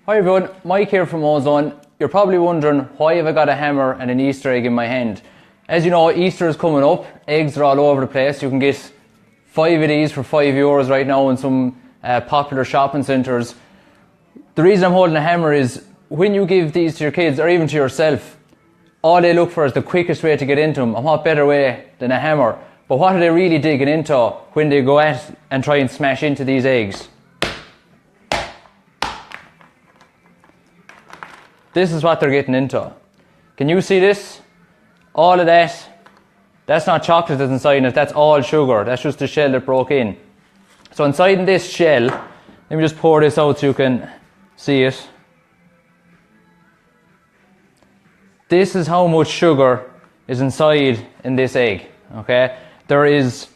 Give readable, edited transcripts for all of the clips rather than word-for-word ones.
Hi everyone, Mike here from Ozone. You're probably wondering, why have I got a hammer and an Easter egg in my hand? As you know, Easter is coming up. Eggs are all over the place. You can get 5 of these for €5 right now in some popular shopping centres. The reason I'm holding a hammer is, when you give these to your kids or even to yourself, all they look for is the quickest way to get into them. And what better way than a hammer? But what are they really digging into when they go at and try and smash into these eggs? This is what they're getting into. Can you see this? All of that's not chocolate that's inside it, that's all sugar. That's just the shell that broke in. So inside in this shell, let me just pour this out so you can see it. This is how much sugar is inside in this egg, okay? There is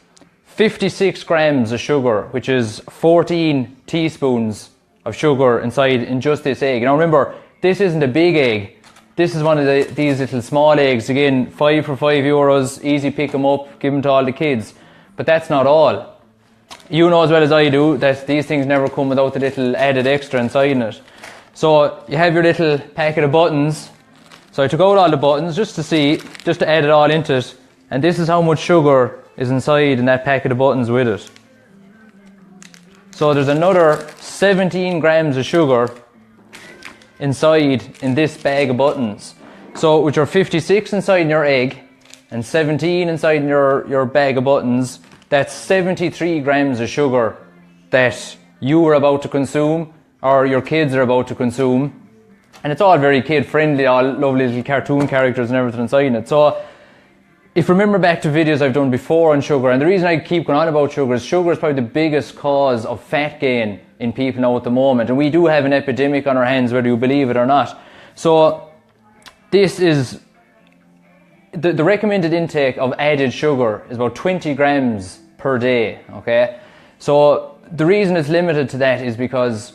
56 grams of sugar, which is 14 teaspoons of sugar inside in just this egg. Now remember, this isn't a big egg. This is one of these little small eggs. Again, 5 for €5, easy pick them up, give them to all the kids. But that's not all. You know as well as I do that these things never come without the little added extra inside in it. So you have your little packet of buttons. So I took out all the buttons just to add it all into it. And this is how much sugar is inside in that packet of buttons with it. So there's another 17 grams of sugar inside in this bag of buttons. So with your 56 inside in your egg and 17 inside in your bag of buttons, that's 73 grams of sugar that you are about to consume or your kids are about to consume. And it's all very kid friendly, all lovely little cartoon characters and everything inside in it. So if you remember back to videos I've done before on sugar, and the reason I keep going on about sugar is probably the biggest cause of fat gain in people now at the moment. And we do have an epidemic on our hands, whether you believe it or not. So this is, the recommended intake of added sugar is about 20 grams per day, okay? So the reason it's limited to that is because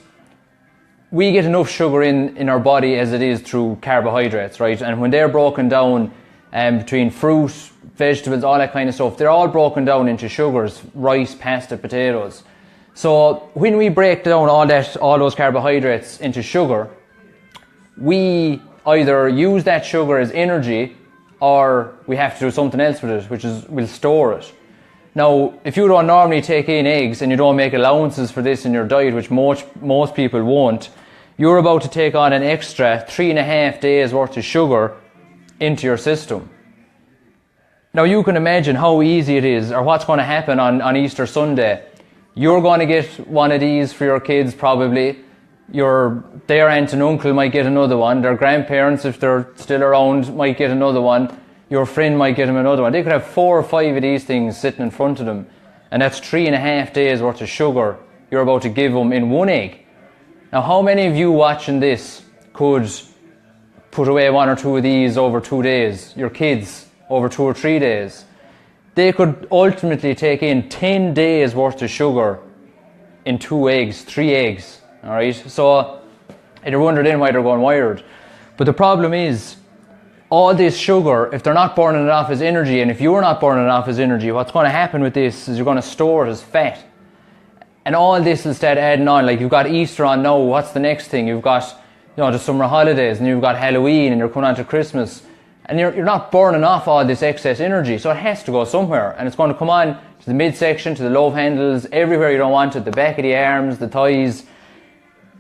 we get enough sugar in our body as it is through carbohydrates, right? And when they're broken down between fruit, vegetables, all that kind of stuff, they're all broken down into sugars: rice, pasta, potatoes. So when we break down all those carbohydrates into sugar, we either use that sugar as energy or we have to do something else with it, which is we'll store it. Now, if you don't normally take in eggs and you don't make allowances for this in your diet, which most people won't, you're about to take on an extra 3.5 days worth of sugar into your system. Now you can imagine how easy it is, or what's going to happen on Easter Sunday. You're going to get one of these for your kids probably. Their aunt and uncle might get another one. Their grandparents, if they're still around, might get another one. Your friend might get them another one. They could have 4 or 5 of these things sitting in front of them. And that's 3.5 days worth of sugar you're about to give them in one egg. Now how many of you watching this could put away 1 or 2 of these over 2 days? Your kids over 2 or 3 days. They could ultimately take in 10 days worth of sugar in 2 eggs, 3 eggs. Alright, so you're wondering why they're going wired. But the problem is, all this sugar, if they're not burning it off as energy, and if you're not burning it off as energy, what's going to happen with this is you're going to store it as fat. And all this will start adding on. Like, you've got Easter on now, what's the next thing? You've got the summer holidays, and you've got Halloween, and you're coming on to Christmas. And you're not burning off all this excess energy, so it has to go somewhere. And it's going to come on to the midsection, to the love handles, everywhere you don't want it, the back of the arms, the thighs.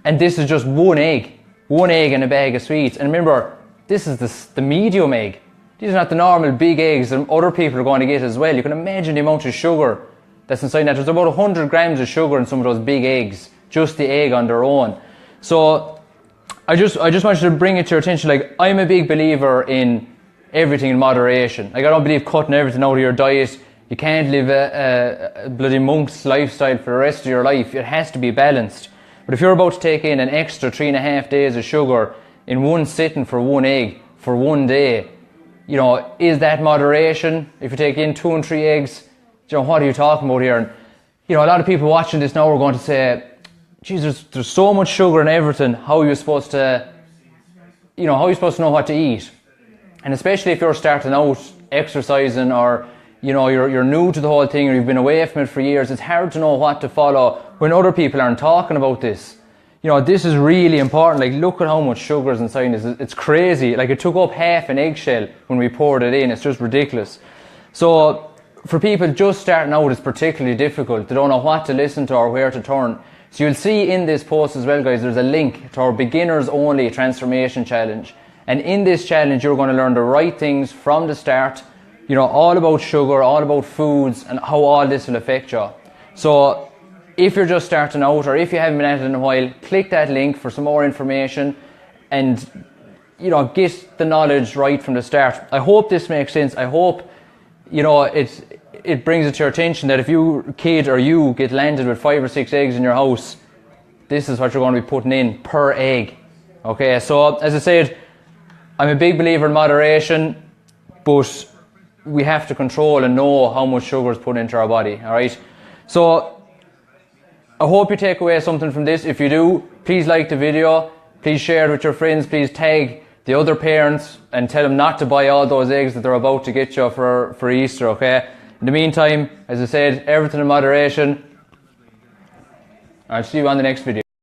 And this is just one egg in a bag of sweets. And remember, this is the medium egg. These are not the normal big eggs that other people are going to get as well. You can imagine the amount of sugar that's inside that. There's about 100 grams of sugar in some of those big eggs, just the egg on their own. So I just wanted to bring it to your attention. Like, I'm a big believer in everything in moderation. Like, I don't believe cutting everything out of your diet. You can't live a bloody monk's lifestyle for the rest of your life. It has to be balanced. But if you're about to take in an extra 3.5 days of sugar in one sitting for one egg for one day, is that moderation? If you take in 2 and 3 eggs, what are you talking about here? And a lot of people watching this now are going to say, Jesus, there's so much sugar in everything. How are you supposed to know what to eat? And especially if you're starting out exercising, or you're new to the whole thing, or you've been away from it for years, it's hard to know what to follow when other people aren't talking about this. you know, this is really important. Like, look at how much sugar is inside this. It's crazy. Like, it took up half an eggshell when we poured it in. It's just ridiculous. So for people just starting out, it's particularly difficult. They don't know what to listen to or where to turn. So you'll see in this post as well, guys, there's a link to our beginners only transformation challenge. And in this challenge, you're going to learn the right things from the start, you know, all about sugar, all about foods, and how all this will affect you. So if you're just starting out, or if you haven't been at it in a while, click that link for some more information and, you know, get the knowledge right from the start. I hope this makes sense. I hope, you know, it brings it to your attention that if your kid or you get landed with 5 or 6 eggs in your house, this is what you're going to be putting in per egg. Okay, so as I said, I'm a big believer in moderation, but we have to control and know how much sugar is put into our body, all right? So I hope you take away something from this. If you do, please like the video, please share it with your friends, please tag the other parents and tell them not to buy all those eggs that they're about to get you for Easter, okay? In the meantime, as I said, everything in moderation. I'll see you on the next video.